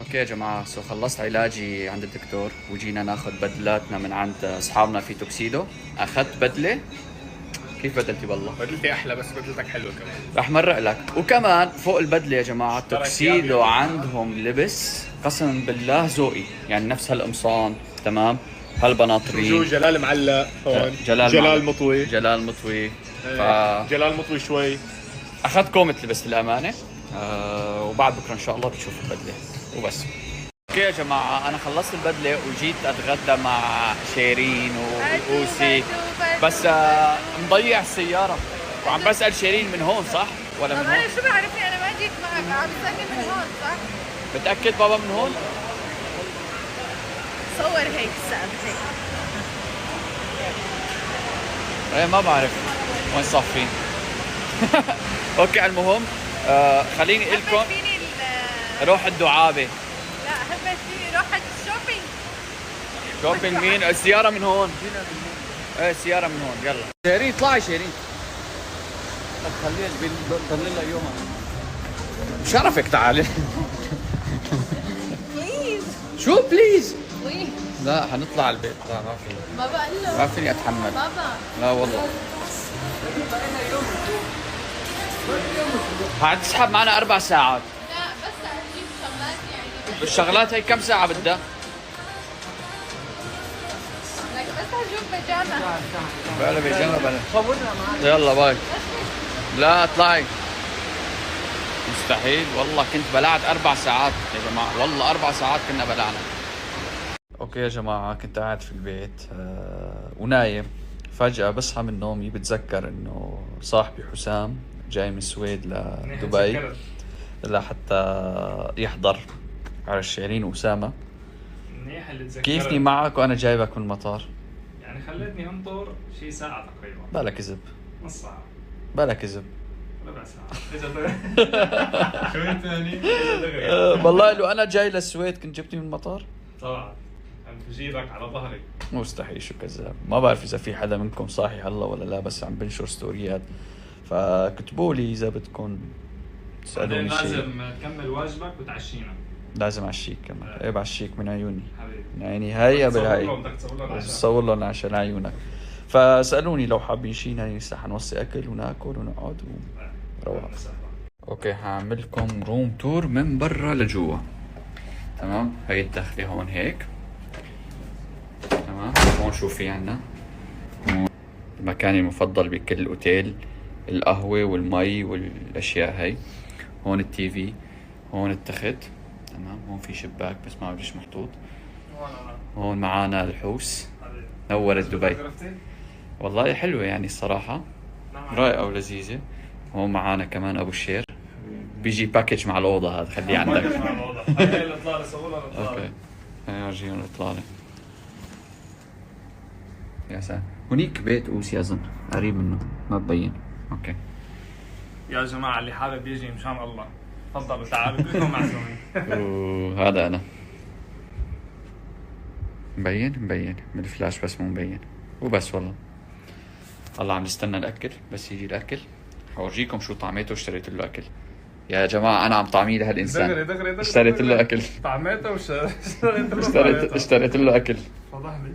اوكي يا جماعة، خلصت علاجي عند الدكتور وجينا ناخذ بدلاتنا من عند اصحابنا في توكسيدو. اخذت بدلة. كيف بدلتي والله؟ بدلتي احلى، بس بدلتك حلوه كمان. رح مرق لك. وكمان فوق البدلة يا جماعة توكسيدو عندهم لبس قسما بالله ذوقي، يعني نفس هالقمصان تمام، هالبناطرين. جلال معلق هون، جلال جلال مطوي، جلال مطوي. جلال مطوي شوي. اخذت كومة لبس للامانة. وبعد بكره ان شاء الله بتشوفوا البدلة وبس. اوكي يا جماعة، انا خلصت البدلة وجيت اتغدى مع شيرين وأوسي، بس مضيع السيارة وعم بسأل شيرين من هون صح ولا من هون؟ انا شو بعرفني، انا ما جيت معك، عم تسألني من هون صح؟ متأكد بابا من هون؟ صور هيك السقف هيك. ايه ما بعرف وين صافين. اوكي المهم خليني اقول لكم روح الدعابة. لا حبيت فيني روح الشوبينج. شوبينج مين؟ السيارة من هون. ايه السيارة من هون. يلا شيرين اطلعي شيرين. خليها ضل لها يومها. شرفك تعالي. بليز شو بليز؟ بليز لا حنطلع على البيت. لا ما في، ما بقول له ما فيني اتحمل. بابا. لا والله. حتسحب معنا 4 ساعات. لا بس اجيب شغلات يعني. الشغلات هي كم ساعة بدها؟ لك بس اجيب بيجامه. بلا بيجامة بلا. يلا باي. لا اطلعي. مستحيل والله، كنت بلعت 4 ساعات يا جماعة، والله 4 ساعات كنا بلعنا. اوكي يا جماعة، كنت قاعد في البيت ونايم، فجأة بصحى من نومي بتذكر انه صاحبي حسام جاي من السويد لدبي لحتى يحضر على شيرين وأسامة. منيح اللي تذكرت. كيفني معك وانا جايبك من المطار؟ يعني خلتني انطر شي ساعة تقريبا. بلا كذب. نص ساعة. بلا كذب. ربع ساعة. اجا دغري. شوي ثاني. والله لو انا جاي للسويد كنت جبتني من المطار؟ طبعا. عم بجيبك على ظهري. مستحيل، شو كذاب. ما بعرف اذا في حدا منكم صاحي هلا ولا لا، بس عم بنشر ستوريات، فكتبوا لي اذا بدكم تسالوني شيء. لازم تكمل واجبك وتعشينا. لازم اعشيك كمان. ايه بعشيك من عيوني. حبيبي. من عيني هيا بالهاي. بدك تصور لهم عشان. بصور لهم عشان عيونك. فسالوني لو حابين شيء، يعني لسه حنوصي اكل وناكل ونقعد ونروح. اوكي حاعمل لكم روم تور من برا لجوا. تمام، هي الدخلة هون هيك. تمام، هون شو في عنا؟ هون مكاني المفضل بكل اوتيل، القهوة والمي والاشياء هي. هون التي في، هون التخت. تمام، هون في شباك بس ما بعرف ليش محطوط. هون معانا الحوس. نورت دبي والله، حلوة يعني الصراحة، رائعة ولذيذة. هون معانا كمان ابو الشير، بيجي باكج مع الأوضة، هذا خليه عندك. هاي الاطلالة صورها الاطلالة. اوكي هاي ورجينا الاطلالة. يا سلام، هنيك بيت أوسي أظن قريب منه، ما ببين. اوكي يا جماعة اللي حابب يجي مشان الله تفضلوا تعالوا، كلكم معزومين. وهذا أنا مبين بالفلاش بس مو مبين وبس. والله هلا عم نستنى الأكل، بس يجي الأكل حورجيكم شو طعميته واشتريت له أكل. يا جماعة أنا عم طعميه لهالإنسان. دغري اشتريت له أكل. طعميته اشتريت له أكل. فضحني.